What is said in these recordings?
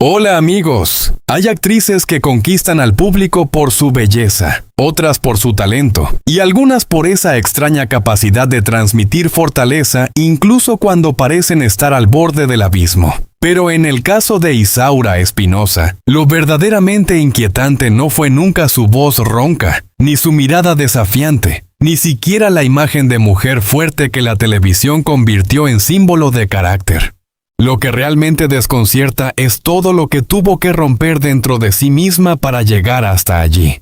Hola amigos, hay actrices que conquistan al público por su belleza, otras por su talento, y algunas por esa extraña capacidad de transmitir fortaleza incluso cuando parecen estar al borde del abismo. Pero en el caso de Isaura Espinosa, lo verdaderamente inquietante no fue nunca su voz ronca, ni su mirada desafiante, ni siquiera la imagen de mujer fuerte que la televisión convirtió en símbolo de carácter. Lo que realmente desconcierta es todo lo que tuvo que romper dentro de sí misma para llegar hasta allí.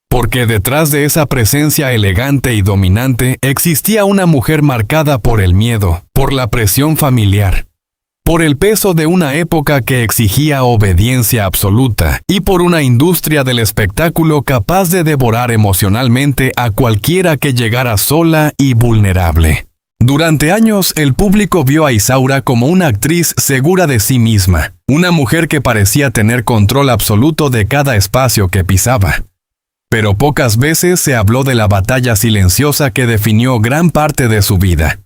Porque detrás de esa presencia elegante y dominante existía una mujer marcada por el miedo, por la presión familiar, por el peso de una época que exigía obediencia absoluta y por una industria del espectáculo capaz de devorar emocionalmente a cualquiera que llegara sola y vulnerable. Durante años, el público vio a Isaura como una actriz segura de sí misma, una mujer que parecía tener control absoluto de cada espacio que pisaba. Pero pocas veces se habló de la batalla silenciosa que definió gran parte de su vida.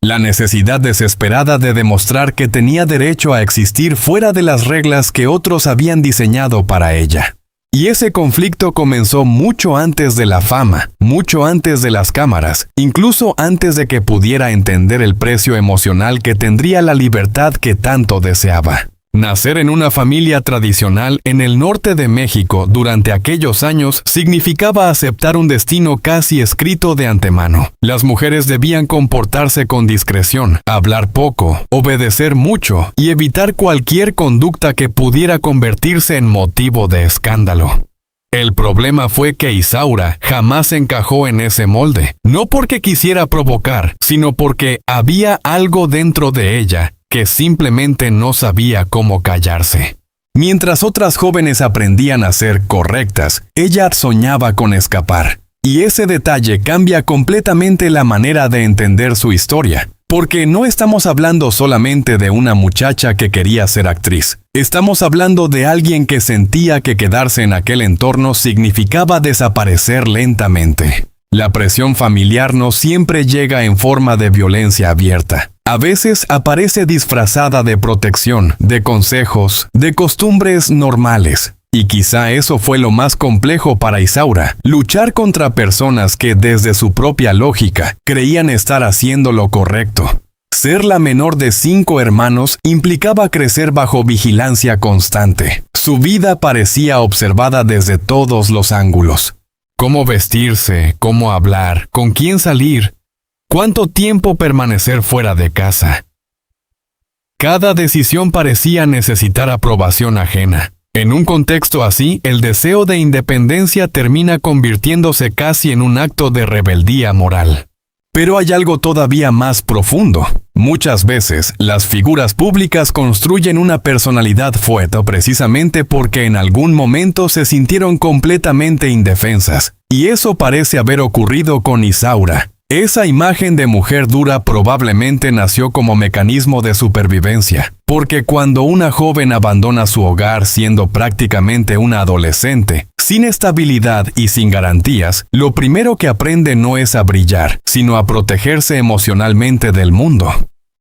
La necesidad desesperada de demostrar que tenía derecho a existir fuera de las reglas que otros habían diseñado para ella. Y ese conflicto comenzó mucho antes de la fama, mucho antes de las cámaras, incluso antes de que pudiera entender el precio emocional que tendría la libertad que tanto deseaba. Nacer en una familia tradicional en el norte de México durante aquellos años significaba aceptar un destino casi escrito de antemano. Las mujeres debían comportarse con discreción, hablar poco, obedecer mucho y evitar cualquier conducta que pudiera convertirse en motivo de escándalo. El problema fue que Isaura jamás encajó en ese molde, no porque quisiera provocar, sino porque había algo dentro de ella que simplemente no sabía cómo callarse. Mientras otras jóvenes aprendían a ser correctas, ella soñaba con escapar. Y ese detalle cambia completamente la manera de entender su historia, porque no estamos hablando solamente de una muchacha que quería ser actriz. Estamos hablando de alguien que sentía que quedarse en aquel entorno significaba desaparecer lentamente. La presión familiar no siempre llega en forma de violencia abierta. A veces aparece disfrazada de protección, de consejos, de costumbres normales. Y quizá eso fue lo más complejo para Isaura, luchar contra personas que desde su propia lógica creían estar haciendo lo correcto. Ser la menor de 5 hermanos implicaba crecer bajo vigilancia constante. Su vida parecía observada desde todos los ángulos. Cómo vestirse, cómo hablar, con quién salir, cuánto tiempo permanecer fuera de casa. Cada decisión parecía necesitar aprobación ajena. En un contexto así, el deseo de independencia termina convirtiéndose casi en un acto de rebeldía moral. Pero hay algo todavía más profundo. Muchas veces, las figuras públicas construyen una personalidad fuerte precisamente porque en algún momento se sintieron completamente indefensas. Y eso parece haber ocurrido con Isaura. Esa imagen de mujer dura probablemente nació como mecanismo de supervivencia, porque cuando una joven abandona su hogar siendo prácticamente una adolescente, sin estabilidad y sin garantías, lo primero que aprende no es a brillar, sino a protegerse emocionalmente del mundo.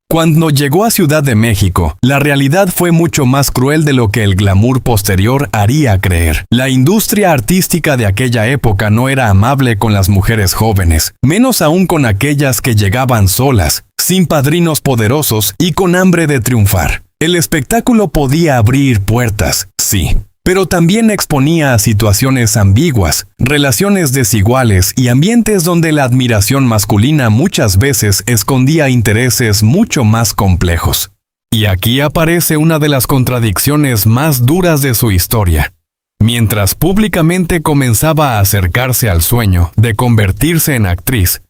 Cuando llegó a Ciudad de México, la realidad fue mucho más cruel de lo que el glamour posterior haría creer. La industria artística de aquella época no era amable con las mujeres jóvenes, menos aún con aquellas que llegaban solas, sin padrinos poderosos y con hambre de triunfar. El espectáculo podía abrir puertas, sí, pero también exponía a situaciones ambiguas, relaciones desiguales y ambientes donde la admiración masculina muchas veces escondía intereses mucho más complejos. Y aquí aparece una de las contradicciones más duras de su historia. Mientras públicamente comenzaba a acercarse al sueño de convertirse en actriz,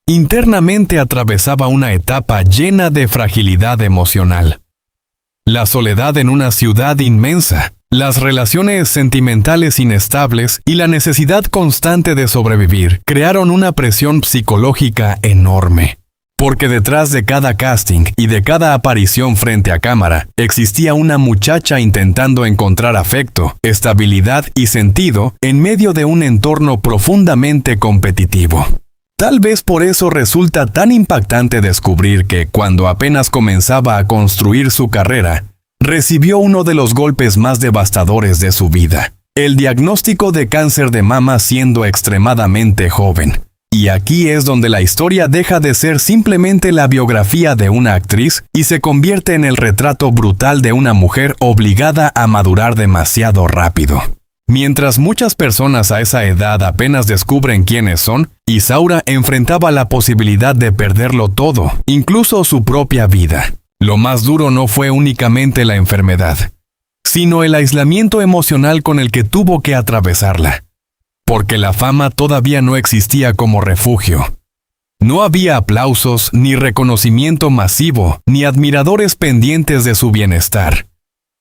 internamente atravesaba una etapa llena de fragilidad emocional. La soledad en una ciudad inmensa, las relaciones sentimentales inestables y la necesidad constante de sobrevivir crearon una presión psicológica enorme. Porque detrás de cada casting y de cada aparición frente a cámara, existía una muchacha intentando encontrar afecto, estabilidad y sentido en medio de un entorno profundamente competitivo. Tal vez por eso resulta tan impactante descubrir que cuando apenas comenzaba a construir su carrera, recibió uno de los golpes más devastadores de su vida: el diagnóstico de cáncer de mama siendo extremadamente joven. Y aquí es donde la historia deja de ser simplemente la biografía de una actriz y se convierte en el retrato brutal de una mujer obligada a madurar demasiado rápido. Mientras muchas personas a esa edad apenas descubren quiénes son, Isaura enfrentaba la posibilidad de perderlo todo, incluso su propia vida. Lo más duro no fue únicamente la enfermedad, sino el aislamiento emocional con el que tuvo que atravesarla. Porque la fama todavía no existía como refugio. No había aplausos, ni reconocimiento masivo, ni admiradores pendientes de su bienestar.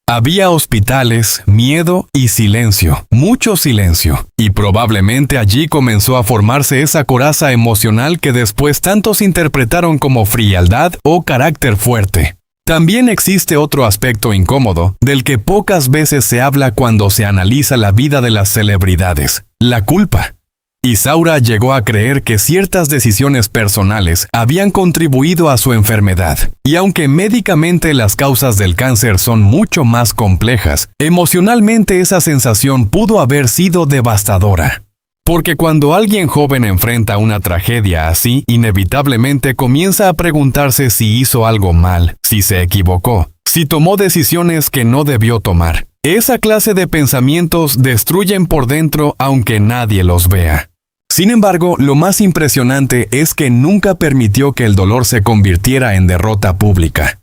Había hospitales, miedo y silencio, mucho silencio, y probablemente allí comenzó a formarse esa coraza emocional que después tantos interpretaron como frialdad o carácter fuerte. También existe otro aspecto incómodo, del que pocas veces se habla cuando se analiza la vida de las celebridades: la culpa. Isaura llegó a creer que ciertas decisiones personales habían contribuido a su enfermedad, y aunque médicamente las causas del cáncer son mucho más complejas, emocionalmente esa sensación pudo haber sido devastadora. Porque cuando alguien joven enfrenta una tragedia así, inevitablemente comienza a preguntarse si hizo algo mal, si se equivocó, si tomó decisiones que no debió tomar. Esa clase de pensamientos destruyen por dentro aunque nadie los vea. Sin embargo, lo más impresionante es que nunca permitió que el dolor se convirtiera en derrota pública.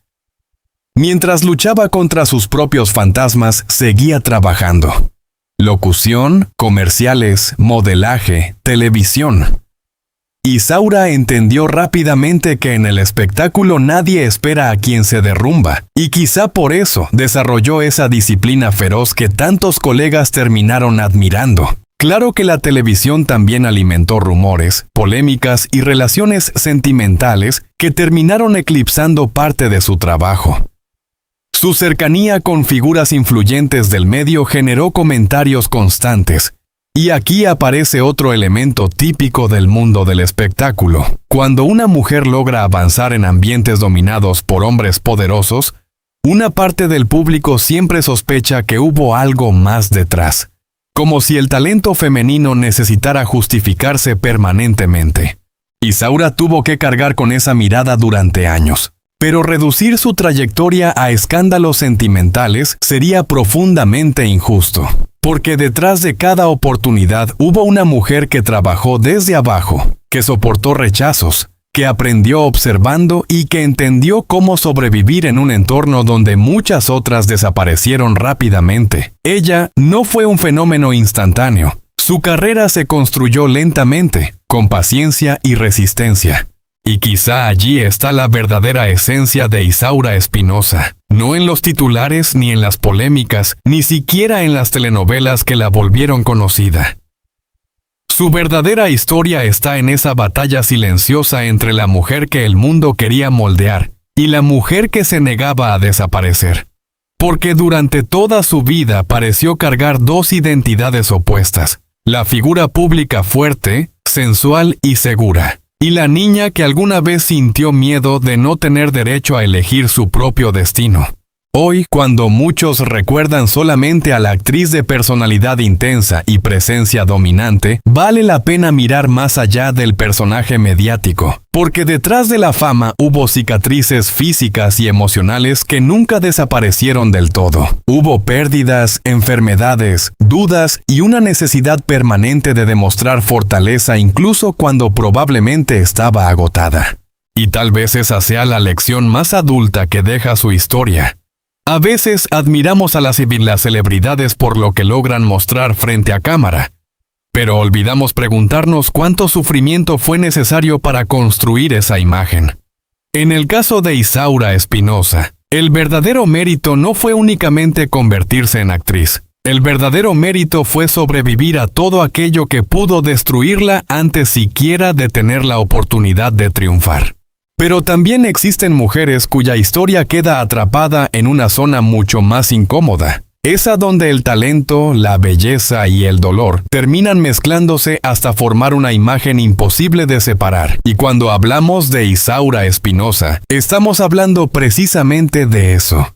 Mientras luchaba contra sus propios fantasmas, seguía trabajando. Locución, comerciales, modelaje, televisión. Isaura entendió rápidamente que en el espectáculo nadie espera a quien se derrumba, y quizá por eso desarrolló esa disciplina feroz que tantos colegas terminaron admirando. Claro que la televisión también alimentó rumores, polémicas y relaciones sentimentales que terminaron eclipsando parte de su trabajo. Su cercanía con figuras influyentes del medio generó comentarios constantes. Y aquí aparece otro elemento típico del mundo del espectáculo. Cuando una mujer logra avanzar en ambientes dominados por hombres poderosos, una parte del público siempre sospecha que hubo algo más detrás, como si el talento femenino necesitara justificarse permanentemente. Isaura tuvo que cargar con esa mirada durante años. Pero reducir su trayectoria a escándalos sentimentales sería profundamente injusto, porque detrás de cada oportunidad hubo una mujer que trabajó desde abajo, que soportó rechazos, que aprendió observando y que entendió cómo sobrevivir en un entorno donde muchas otras desaparecieron rápidamente. Ella no fue un fenómeno instantáneo. Su carrera se construyó lentamente, con paciencia y resistencia. Y quizá allí está la verdadera esencia de Isaura Espinosa, no en los titulares ni en las polémicas, ni siquiera en las telenovelas que la volvieron conocida. Su verdadera historia está en esa batalla silenciosa entre la mujer que el mundo quería moldear y la mujer que se negaba a desaparecer. Porque durante toda su vida pareció cargar dos identidades opuestas: la figura pública fuerte, sensual y segura, y la niña que alguna vez sintió miedo de no tener derecho a elegir su propio destino. Hoy, cuando muchos recuerdan solamente a la actriz de personalidad intensa y presencia dominante, vale la pena mirar más allá del personaje mediático, porque detrás de la fama hubo cicatrices físicas y emocionales que nunca desaparecieron del todo. Hubo pérdidas, enfermedades, dudas y una necesidad permanente de demostrar fortaleza incluso cuando probablemente estaba agotada. Y tal vez esa sea la lección más adulta que deja su historia. A veces admiramos a las celebridades por lo que logran mostrar frente a cámara, pero olvidamos preguntarnos cuánto sufrimiento fue necesario para construir esa imagen. En el caso de Isaura Espinosa, el verdadero mérito no fue únicamente convertirse en actriz. El verdadero mérito fue sobrevivir a todo aquello que pudo destruirla antes siquiera de tener la oportunidad de triunfar. Pero también existen mujeres cuya historia queda atrapada en una zona mucho más incómoda, esa donde el talento, la belleza y el dolor terminan mezclándose hasta formar una imagen imposible de separar. Y cuando hablamos de Isaura Espinosa, estamos hablando precisamente de eso.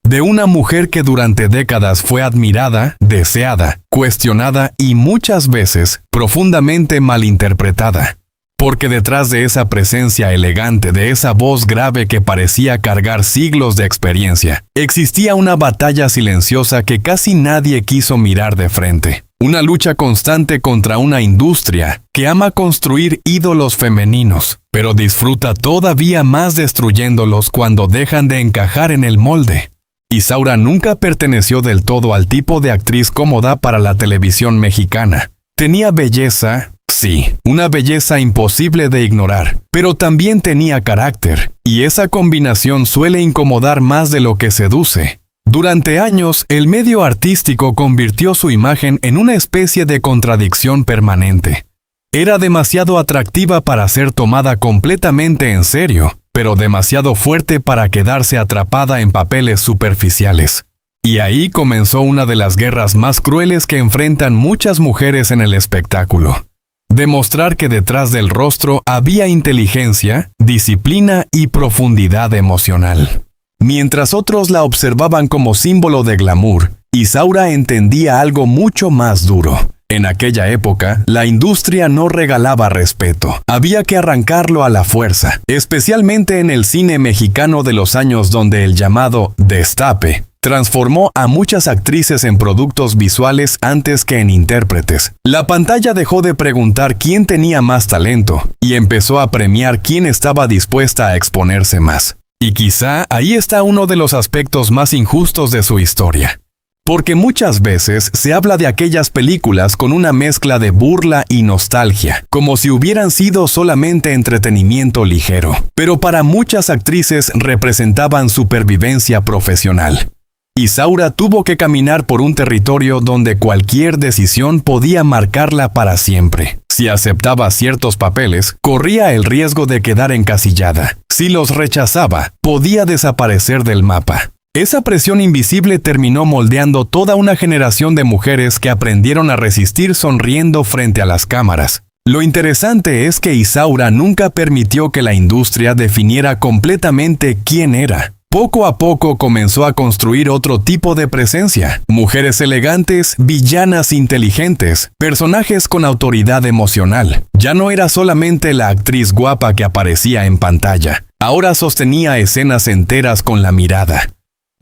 de una mujer que durante décadas fue admirada, deseada, cuestionada y muchas veces profundamente malinterpretada. Porque detrás de esa presencia elegante, de esa voz grave que parecía cargar siglos de experiencia, existía una batalla silenciosa que casi nadie quiso mirar de frente. Una lucha constante contra una industria que ama construir ídolos femeninos, pero disfruta todavía más destruyéndolos cuando dejan de encajar en el molde. Isaura nunca perteneció del todo al tipo de actriz cómoda para la televisión mexicana. Tenía belleza, sí, una belleza imposible de ignorar, pero también tenía carácter, y esa combinación suele incomodar más de lo que seduce. Durante años, el medio artístico convirtió su imagen en una especie de contradicción permanente. Era demasiado atractiva para ser tomada completamente en serio, pero demasiado fuerte para quedarse atrapada en papeles superficiales. Y ahí comenzó una de las guerras más crueles que enfrentan muchas mujeres en el espectáculo. Demostrar que detrás del rostro había inteligencia, disciplina y profundidad emocional. Mientras otros la observaban como símbolo de glamour, Isaura entendía algo mucho más duro. En aquella época, la industria no regalaba respeto. Había que arrancarlo a la fuerza, especialmente en el cine mexicano de los años donde el llamado destape transformó a muchas actrices en productos visuales antes que en intérpretes. La pantalla dejó de preguntar quién tenía más talento y empezó a premiar quién estaba dispuesta a exponerse más. Y quizá ahí está uno de los aspectos más injustos de su historia. Porque muchas veces se habla de aquellas películas con una mezcla de burla y nostalgia, como si hubieran sido solamente entretenimiento ligero. Pero para muchas actrices representaban supervivencia profesional. Isaura tuvo que caminar por un territorio donde cualquier decisión podía marcarla para siempre. Si aceptaba ciertos papeles, corría el riesgo de quedar encasillada. Si los rechazaba, podía desaparecer del mapa. Esa presión invisible terminó moldeando toda una generación de mujeres que aprendieron a resistir sonriendo frente a las cámaras. Lo interesante es que Isaura nunca permitió que la industria definiera completamente quién era. Poco a poco comenzó a construir otro tipo de presencia. Mujeres elegantes, villanas inteligentes, personajes con autoridad emocional. Ya no era solamente la actriz guapa que aparecía en pantalla. Ahora sostenía escenas enteras con la mirada.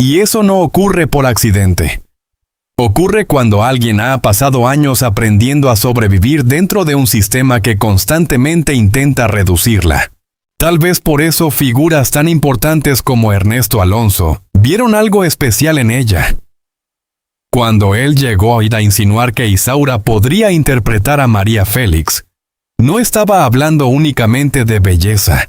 Y eso no ocurre por accidente. Ocurre cuando alguien ha pasado años aprendiendo a sobrevivir dentro de un sistema que constantemente intenta reducirla. Tal vez por eso figuras tan importantes como Ernesto Alonso vieron algo especial en ella. Cuando él llegó a insinuar que Isaura podría interpretar a María Félix, no estaba hablando únicamente de belleza.